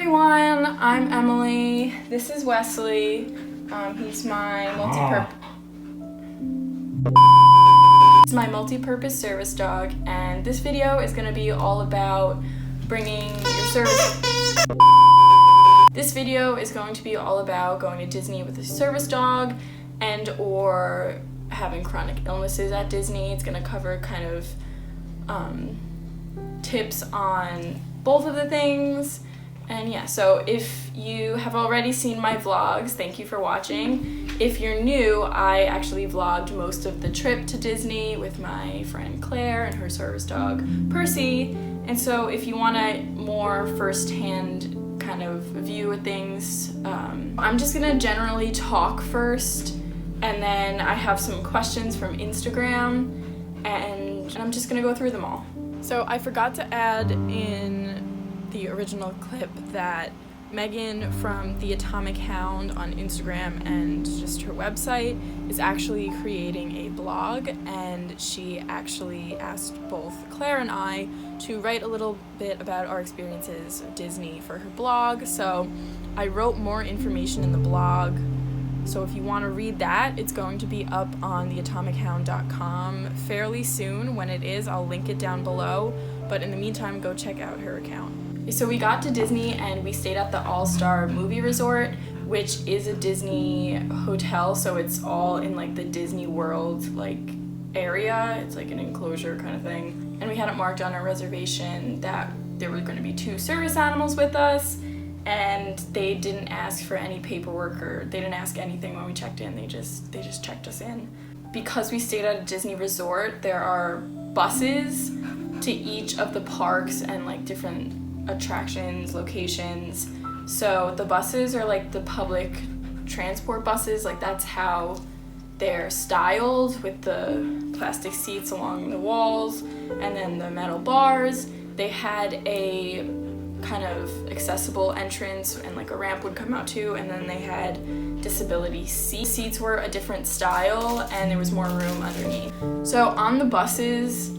everyone, I'm Emily. This is Wesley. He's my multi-purpose service dog, and this video is going to be all about bringing your service. This video is going to be all about going to Disney with a service dog and or having chronic illnesses at Disney. It's going to cover kind of tips on both of the things. And yeah, so if you have already seen my vlogs, thank you for watching. If you're new, I actually vlogged most of the trip to Disney with my friend Claire and her service dog Percy. And so if you want a more first-hand kind of view of things, I'm just gonna generally talk first, and then I have some questions from Instagram, and I'm just gonna go through them all. So I forgot to add in the original clip that Megan from The Atomic Hound on Instagram and just her website is actually creating a blog, and she actually asked both Claire and I to write a little bit about our experiences of Disney for her blog. So I wrote more information in the blog, so if you want to read that, it's going to be up on theatomichound.com fairly soon. When it is, I'll link it down below, but in the meantime, go check out her account. So we got to Disney and we stayed at the All-Star Movie Resort, which is a Disney hotel, so it's all in like the Disney World like area. It's like an enclosure kind of thing. And we had it marked on our reservation that there were going to be 2 service animals with us, and they didn't ask for any paperwork, or they didn't ask anything when we checked in. They just checked us in. Because we stayed at a Disney resort, there are buses to each of the parks and like different attractions, locations. So the buses are like the public transport buses, like that's how they're styled, with the plastic seats along the walls and then the metal bars. They had a kind of accessible entrance and like a ramp would come out too, and then they had disability seats. Seats were a different style and there was more room underneath. So on the buses,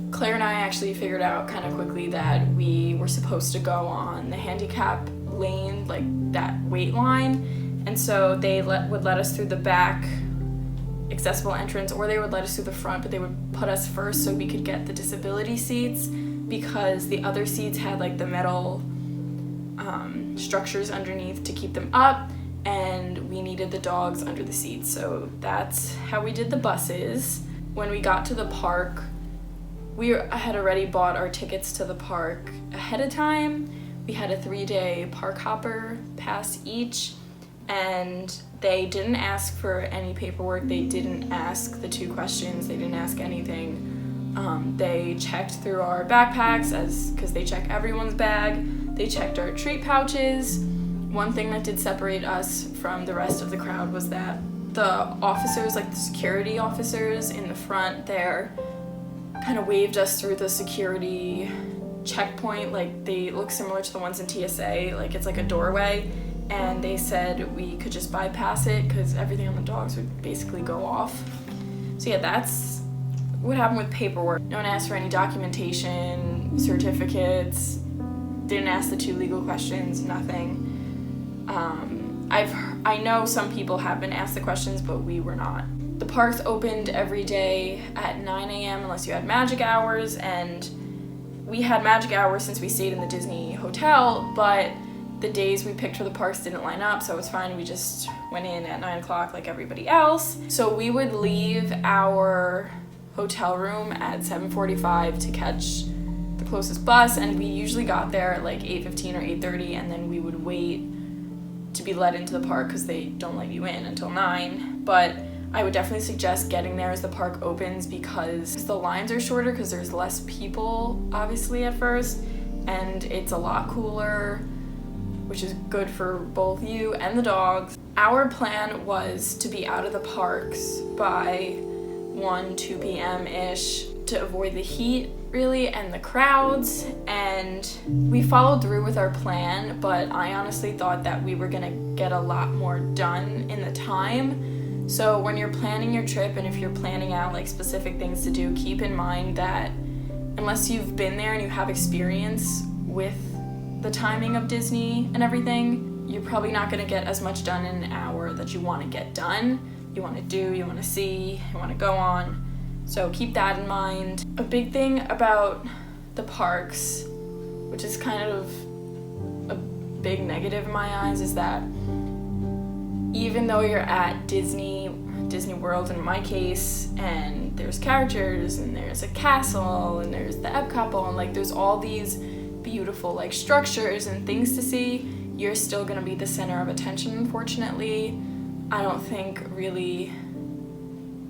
Claire and I actually figured out kind of quickly that we were supposed to go on the handicap lane, like that wait line, and so they would let us through the back accessible entrance, or they would let us through the front, but they would put us first so we could get the disability seats, because the other seats had like the metal structures underneath to keep them up, and we needed the dogs under the seats. So that's how we did the buses. When we got to the park, we had already bought our tickets to the park ahead of time. We had a 3-day park hopper pass each, and they didn't ask for any paperwork. They didn't ask the 2 questions. They didn't ask anything. They checked through our backpacks, because they check everyone's bag. They checked our treat pouches. One thing that did separate us from the rest of the crowd was that the officers, like the security officers in the front there, kind of waved us through the security checkpoint. Like they look similar to the ones in TSA, like it's like a doorway, and they said we could just bypass it because everything on the dogs would basically go off. So yeah, that's what happened with paperwork. No one asked for any documentation, certificates, didn't ask the 2 legal questions, nothing. I know some people have been asked the questions, but we were not. The parks opened every day at 9 a.m. unless you had magic hours, and we had magic hours since we stayed in the Disney hotel, but the days we picked for the parks didn't line up, so it was fine. We just went in at 9 o'clock like everybody else. So we would leave our hotel room at 7:45 to catch the closest bus, and we usually got there at like 8:15 or 8:30, and then we would wait to be let into the park because they don't let you in until 9. But I would definitely suggest getting there as the park opens, because the lines are shorter because there's less people obviously at first, and it's a lot cooler, which is good for both you and the dogs. Our plan was to be out of the parks by 2 p.m.-ish to avoid the heat really and the crowds, and we followed through with our plan, but I honestly thought that we were gonna get a lot more done in the time. So when you're planning your trip, and if you're planning out like specific things to do, keep in mind that unless you've been there and you have experience with the timing of Disney and everything, you're probably not going to get as much done in an hour that you want to get done. You want to do, you want to see, you want to go on. So keep that in mind. A big thing about the parks, which is kind of a big negative in my eyes, is that even though you're at Disney World in my case, and there's characters, and there's a castle, and there's the Epcot Bowl, and like there's all these beautiful like structures and things to see, you're still gonna be the center of attention, unfortunately. I don't think really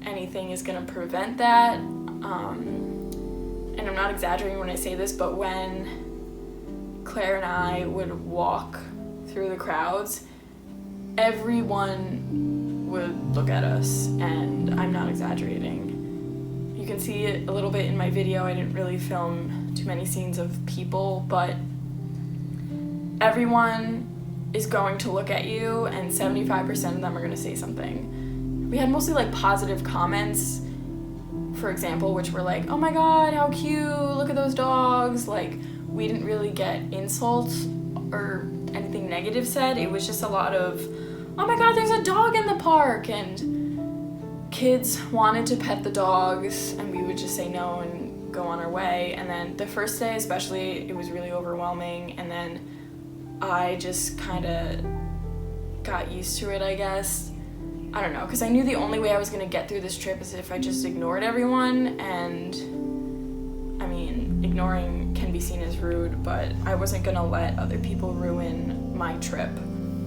anything is gonna prevent that. And I'm not exaggerating when I say this, but when Claire and I would walk through the crowds, everyone would look at us, and I'm not exaggerating. You can see it a little bit in my video. I didn't really film too many scenes of people, but everyone is going to look at you, and 75% of them are going to say something. We had mostly like positive comments, for example, which were like, oh my god, how cute, look at those dogs. Like, we didn't really get insults or anything negative said. It was just a lot of, oh my god, there's a dog in the park, and kids wanted to pet the dogs, and we would just say no and go on our way. And then the first day especially, it was really overwhelming, and then I just kind of got used to it, I guess. I don't know, because I knew the only way I was going to get through this trip is if I just ignored everyone, and I mean, ignoring can be seen as rude, but I wasn't going to let other people ruin my trip.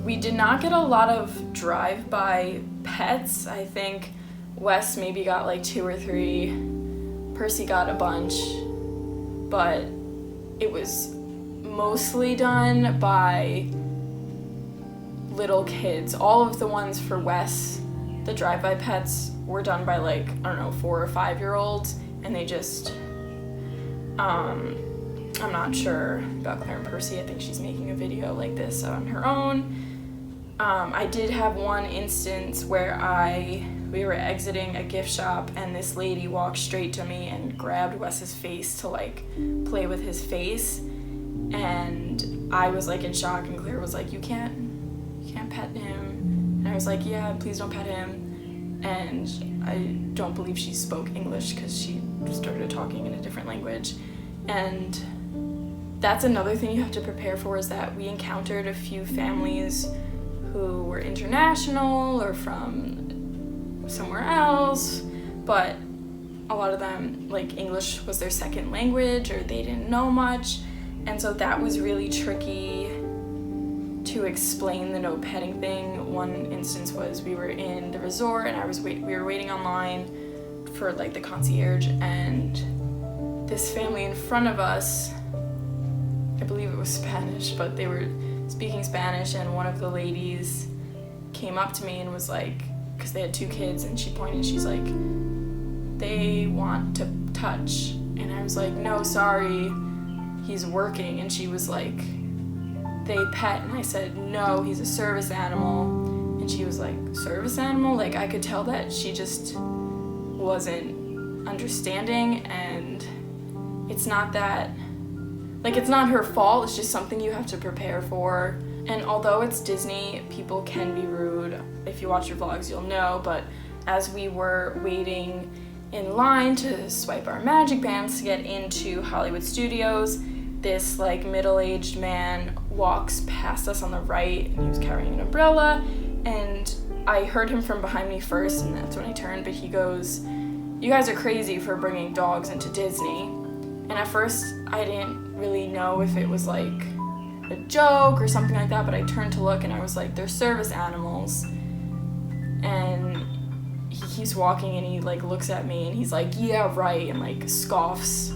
We did not get a lot of drive-by pets. I think Wes maybe got like 2 or 3, Percy got a bunch, but it was mostly done by little kids. All of the ones for Wes, the drive-by pets, were done by like, I don't know, 4 or 5-year-olds, and they just, I'm not sure about Claire and Percy. I think she's making a video like this on her own. I did have one instance where we were exiting a gift shop, and this lady walked straight to me and grabbed Wes's face to like play with his face, and I was like in shock, and Claire was like, you can't pet him, and I was like, yeah, please don't pet him. And I don't believe she spoke English because she started talking in a different language. And that's another thing you have to prepare for, is that we encountered a few families who were international or from somewhere else, but a lot of them, like, English was their second language, or they didn't know much, and so that was really tricky to explain the no petting thing. One instance was we were in the resort, and we were waiting online for like the concierge, and this family in front of us, I believe it was Spanish, but they were speaking Spanish, and one of the ladies came up to me and was like, because they had 2 kids, and she pointed, she's like, they want to touch, and I was like, no, sorry, he's working. And she was like, they pet, and I said, no, he's a service animal. And she was like, service animal? Like, I could tell that she just wasn't understanding, and it's not that, like, it's not her fault, it's just something you have to prepare for. And although it's Disney, people can be rude. If you watch your vlogs, you'll know, but as we were waiting in line to swipe our magic bands to get into Hollywood Studios, this like middle-aged man walks past us on the right, and he was carrying an umbrella, and I heard him from behind me first, and that's when I turned, but he goes, you guys are crazy for bringing dogs into Disney. And at first I didn't really know if it was like a joke or something like that, but I turned to look, and I was like, they're service animals. And he keeps walking, and he like looks at me, and he's like, yeah, right, and like scoffs,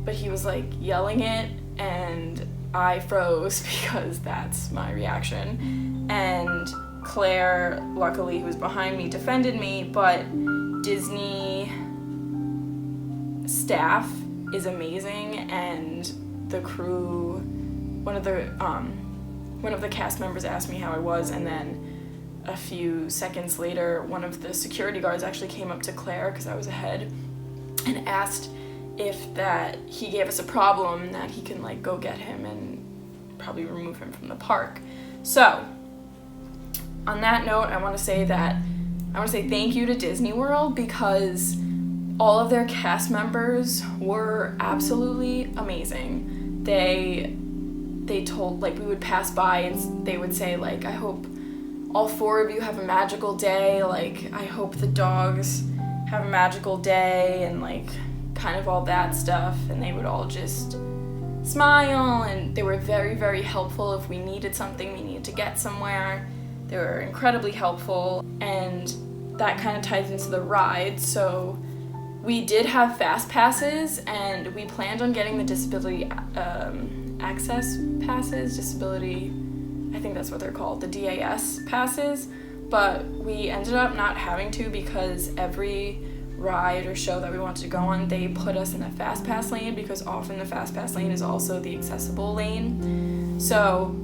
but he was like yelling it, and I froze because that's my reaction. And Claire, luckily, who was behind me, defended me, but Disney staff is amazing, and the crew, one of the cast members asked me how I was, and then a few seconds later, one of the security guards actually came up to Claire, because I was ahead, and asked if that he gave us a problem, that he can like go get him and probably remove him from the park. So on that note, I want to say thank you to Disney World, because all of their cast members were absolutely amazing. They told, like, we would pass by and they would say, like, I hope all 4 of you have a magical day, like, I hope the dogs have a magical day, and like kind of all that stuff. And they would all just smile, and they were very, very helpful if we needed something, we needed to get somewhere. They were incredibly helpful, and that kind of ties into the ride. So we did have fast passes, and we planned on getting the disability access passes, I think that's what they're called, the DAS passes, but we ended up not having to, because every ride or show that we wanted to go on, they put us in a fast pass lane, because often the fast pass lane is also the accessible lane. So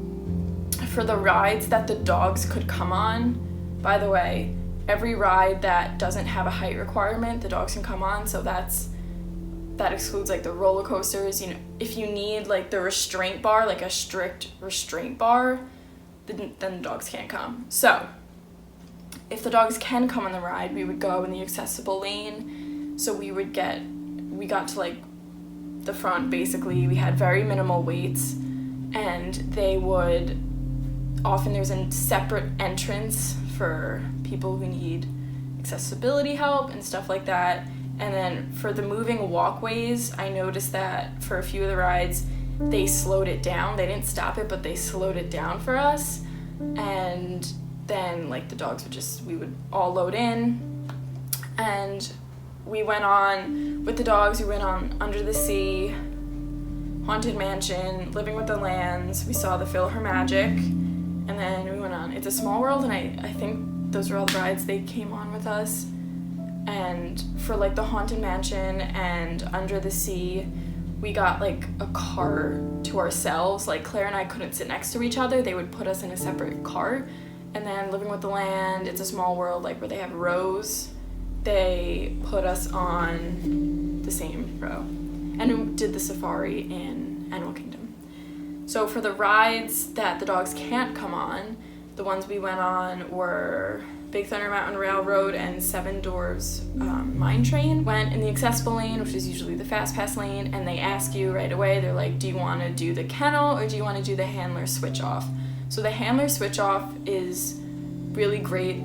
for the rides that the dogs could come on, by the way, every ride that doesn't have a height requirement, the dogs can come on. So that excludes like the roller coasters. You know, if you need like the restraint bar, like a strict restraint bar, then the dogs can't come. So if the dogs can come on the ride, we would go in the accessible lane. So we got to like the front, basically. We had very minimal waits, and there's a separate entrance for people who need accessibility help and stuff like that. And then for the moving walkways, I noticed that for a few of the rides, they slowed it down. They didn't stop it, but they slowed it down for us. And then like the dogs we would all load in, and we went on with the dogs. We went on Under the Sea, Haunted Mansion, Living with the Lands. We saw the PhilharMagic, and then we went on It's a Small World, and I think those were all the rides they came on with us. And for like the Haunted Mansion and Under the Sea, we got like a car to ourselves. Like Claire and I couldn't sit next to each other. They would put us in a separate cart. And then Living with the Land, It's a Small World, like where they have rows, they put us on the same row. And we did the safari in Animal Kingdom. So for the rides that the dogs can't come on, the ones we went on were Big Thunder Mountain Railroad and Seven Dwarfs Mine Train. Went in the accessible lane, which is usually the fast pass lane, and they ask you right away, they're like, do you want to do the kennel or do you want to do the handler switch off? So the handler switch off is really great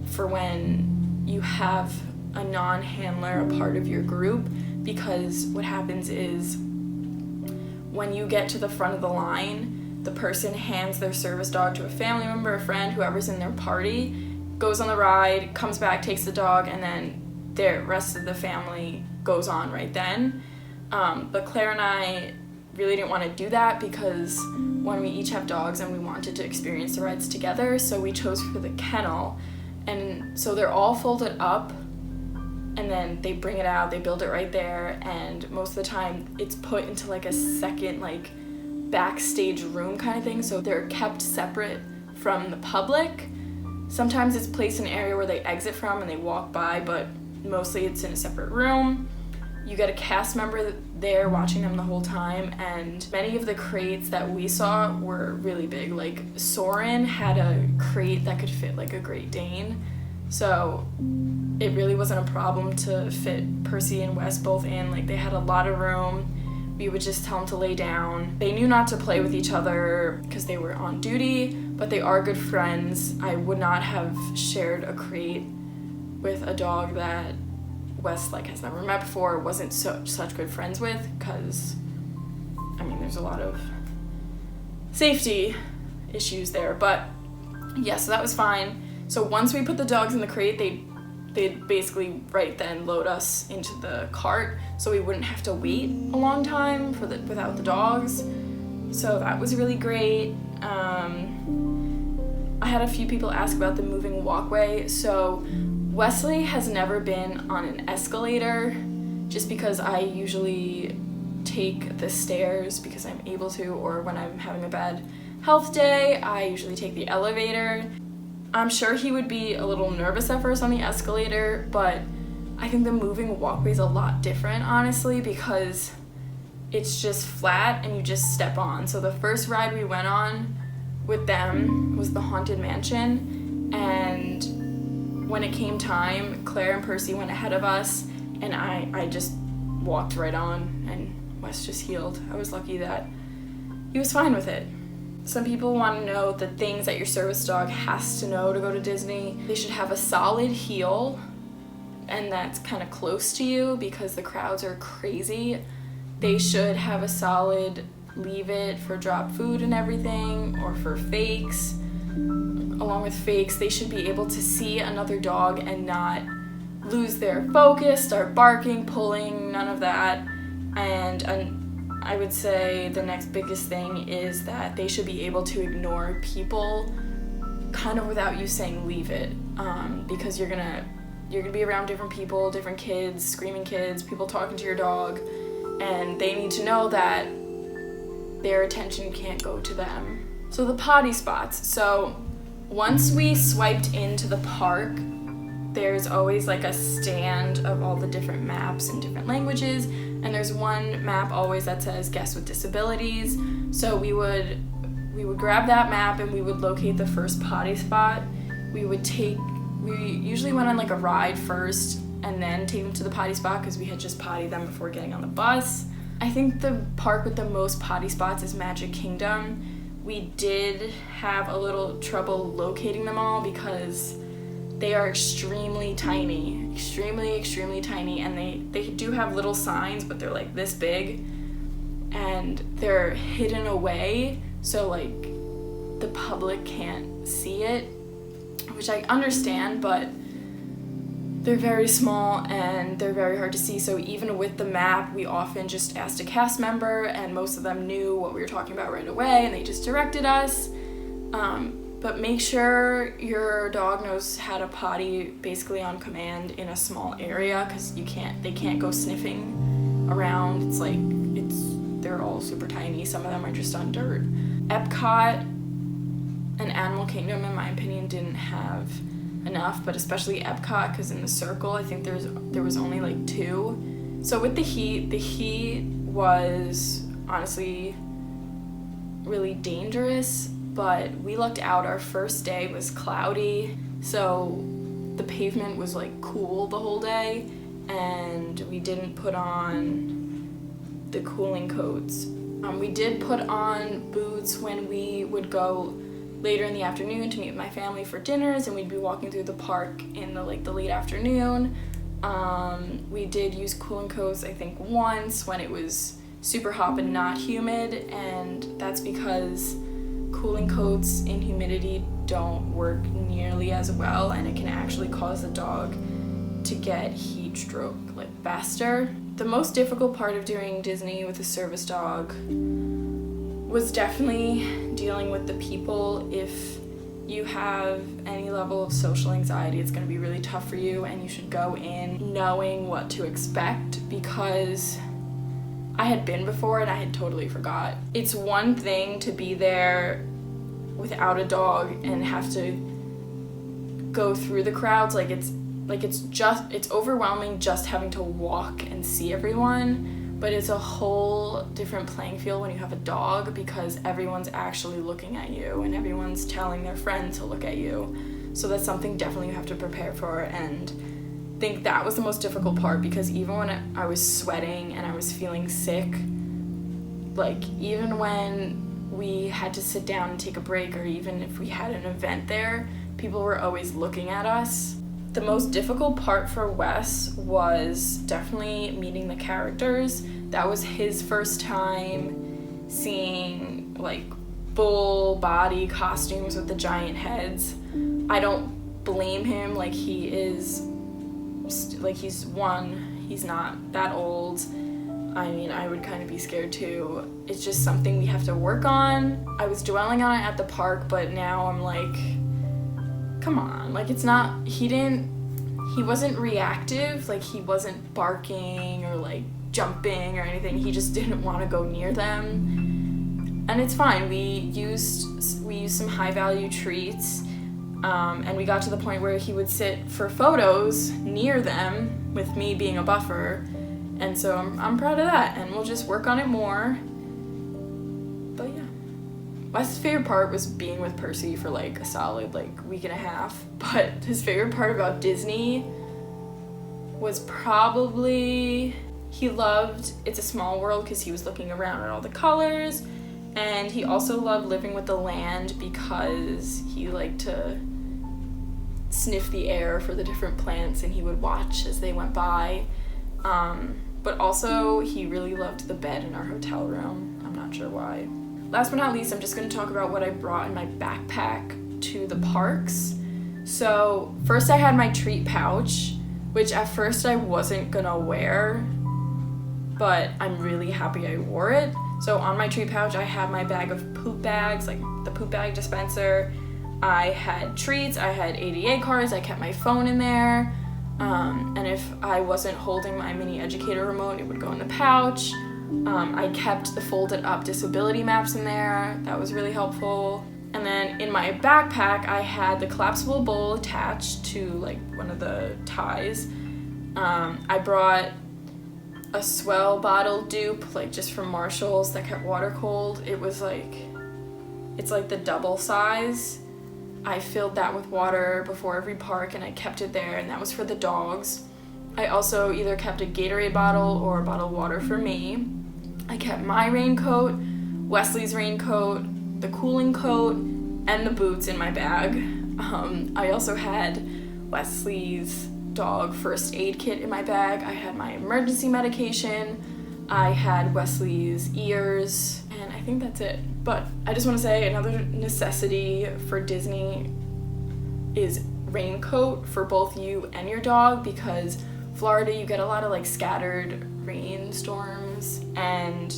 for when you have a non-handler a part of your group, because what happens is when you get to the front of the line, the person hands their service dog to a family member, a friend, whoever's in their party, goes on the ride, comes back, takes the dog, and then the rest of the family goes on right then. But Claire and I really didn't want to do that, because when we each have dogs and we wanted to experience the rides together, so we chose for the kennel. And so they're all folded up, and then they bring it out, they build it right there, and most of the time it's put into like a second like backstage room kind of thing, so they're kept separate from the public. Sometimes it's placed in an area where they exit from and they walk by, but mostly it's in a separate room. You get a cast member there watching them the whole time, and many of the crates that we saw were really big. Like Soren had a crate that could fit like a Great Dane, so it really wasn't a problem to fit Percy and Wes both in. Like they had a lot of room. We would just tell them to lay down. They knew not to play with each other because they were on duty, but they are good friends. I would not have shared a crate with a dog that Wes like has never met before, wasn't such good friends with, because I mean there's a lot of safety issues there. But yeah, so that was fine. So once we put the dogs in the crate, they'd basically right then load us into the cart, so we wouldn't have to wait a long time without the dogs. So that was really great. I had a few people ask about the moving walkway. So Wesley has never been on an escalator, just because I usually take the stairs because I'm able to, or when I'm having a bad health day, I usually take the elevator. I'm sure he would be a little nervous at first on the escalator, but I think the moving walkway is a lot different, honestly, because it's just flat and you just step on. So the first ride we went on with them was the Haunted Mansion, and when it came time, Claire and Percy went ahead of us, and I just walked right on, and Wes just healed. I was lucky that he was fine with it. Some people want to know the things that your service dog has to know to go to Disney. They should have a solid heel, and that's kind of close to you because the crowds are crazy. They should have a solid leave it for drop food and everything, or for Faqs. Along with Faqs, they should be able to see another dog and not lose their focus, start barking, pulling, none of that. And I would say the next biggest thing is that they should be able to ignore people kind of without you saying leave it, because you're gonna be around different people, different kids, screaming kids, people talking to your dog, and they need to know that their attention can't go to them. So the potty spots. So once we swiped into the park, there's always like a stand of all the different maps in different languages, and there's one map always that says guests with disabilities. So we would grab that map and we would locate the first potty spot. We usually went on like a ride first and then take them to the potty spot because we had just pottied them before getting on the bus. I think the park with the most potty spots is Magic Kingdom. We did have a little trouble locating them all because they are extremely tiny, extremely tiny, and they do have little signs, but they're like this big, and they're hidden away, so like the public can't see it, which I understand, but they're very small and they're very hard to see. So even with the map, we often just asked a cast member, and most of them knew what we were talking about right away, and they just directed us. But make sure your dog knows how to potty basically on command in a small area, because they can't go sniffing around. They're all super tiny. Some of them are just on dirt. Epcot and Animal Kingdom, in my opinion, didn't have enough, but especially Epcot, because in the circle, I think there was only like 2. So with the heat was honestly really dangerous. But we looked out, our first day was cloudy, so the pavement was like cool the whole day, and we didn't put on the cooling coats. We did put on boots when we would go later in the afternoon to meet with my family for dinners, and we'd be walking through the park in the late afternoon. We did use cooling coats, I think, once when it was super hot but not humid, and that's because cooling coats in humidity don't work nearly as well, and it can actually cause the dog to get heat stroke faster. The most difficult part of doing Disney with a service dog was definitely dealing with the people. If you have any level of social anxiety, it's going to be really tough for you, and you should go in knowing what to expect, because I had been before and I had totally forgot. It's one thing to be there without a dog and have to go through the crowds. It's overwhelming just having to walk and see everyone, but it's a whole different playing field when you have a dog, because everyone's actually looking at you and everyone's telling their friend to look at you. So that's something definitely you have to prepare for, and I think that was the most difficult part, because even when I was sweating and I was feeling sick, even when we had to sit down and take a break, or even if we had an event there, people were always looking at us. The most difficult part for Wes was definitely meeting the characters. That was his first time seeing full body costumes with the giant heads. I don't blame him. He's not that old. I mean, I would kind of be scared too. It's just something we have to work on. I was dwelling on it at the park, but now I'm like, come on. He wasn't reactive. He wasn't barking or jumping or anything. He just didn't want to go near them. And it's fine. We used some high value treats, and we got to the point where he would sit for photos near them with me being a buffer. And so I'm proud of that, and we'll just work on it more. But yeah. Wes's favorite part was being with Percy for like a solid like week and a half, but his favorite part about Disney was probably he loved It's a Small World because he was looking around at all the colors, and he also loved Living with the Land because he liked to sniff the air for the different plants and he would watch as they went by. But also he really loved the bed in our hotel room. I'm not sure why. Last but not least, I'm just going to talk about what I brought in my backpack to the parks. So first I had my treat pouch, which at first I wasn't going to wear, but I'm really happy I wore it. So on my treat pouch I had my bag of poop bags, like the poop bag dispenser. I had treats, I had ADA cards, I kept my phone in there. And if I wasn't holding my mini educator remote, it would go in the pouch. I kept the folded up disability maps in there. That was really helpful. And then in my backpack, I had the collapsible bowl attached to like one of the ties. I brought a Swell bottle dupe, like just from Marshall's, that kept water cold. It's like the double size. I filled that with water before every park and I kept it there, and that was for the dogs. I also either kept a Gatorade bottle or a bottle of water for me. I kept my raincoat, Wesley's raincoat, the cooling coat, and the boots in my bag. I also had Wesley's dog first aid kit in my bag. I had my emergency medication. I had Wesley's ears, and I think that's it. But I just want to say another necessity for Disney is raincoat for both you and your dog, because Florida, you get a lot of like scattered rainstorms, and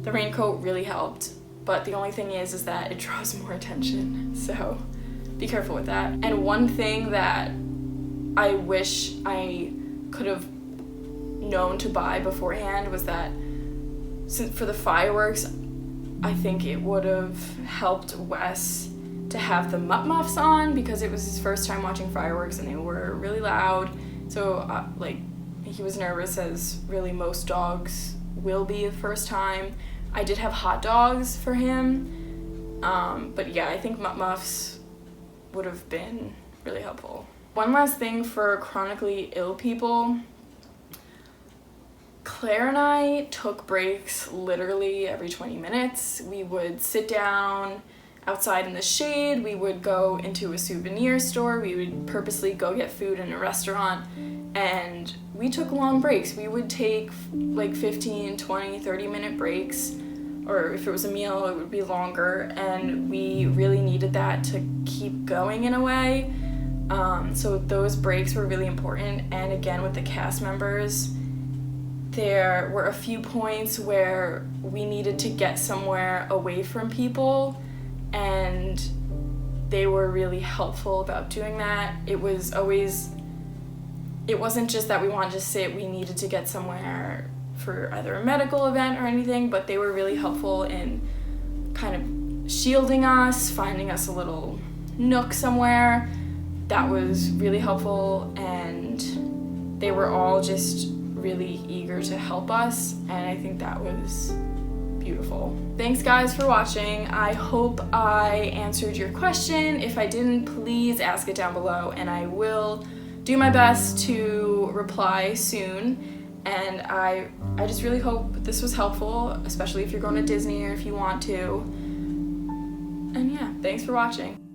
the raincoat really helped. But the only thing is that it draws more attention, so be careful with that. And one thing that I wish I could have known to buy beforehand was that for the fireworks, I think it would have helped Wes to have the muff on, because it was his first time watching fireworks and they were really loud. So he was nervous, as really most dogs will be the first time. I did have hot dogs for him, but yeah, I think muffs would have been really helpful. One last thing for chronically ill people. Claire and I took breaks literally every 20 minutes. We would sit down outside in the shade, we would go into a souvenir store, we would purposely go get food in a restaurant, and we took long breaks. We would take like 15, 20, 30-minute breaks, or if it was a meal, it would be longer, and we really needed that to keep going in a way. So those breaks were really important, and again, with the cast members, there were a few points where we needed to get somewhere away from people, and they were really helpful about doing that. It wasn't just that we wanted to sit, we needed to get somewhere for either a medical event or anything, but they were really helpful in kind of shielding us, finding us a little nook somewhere. That was really helpful, and they were all just really eager to help us, and I think that was beautiful. Thanks guys for watching. I hope I answered your question. If I didn't, please ask it down below and I will do my best to reply soon. And I just really hope this was helpful, especially if you're going to Disney or if you want to. And yeah, thanks for watching.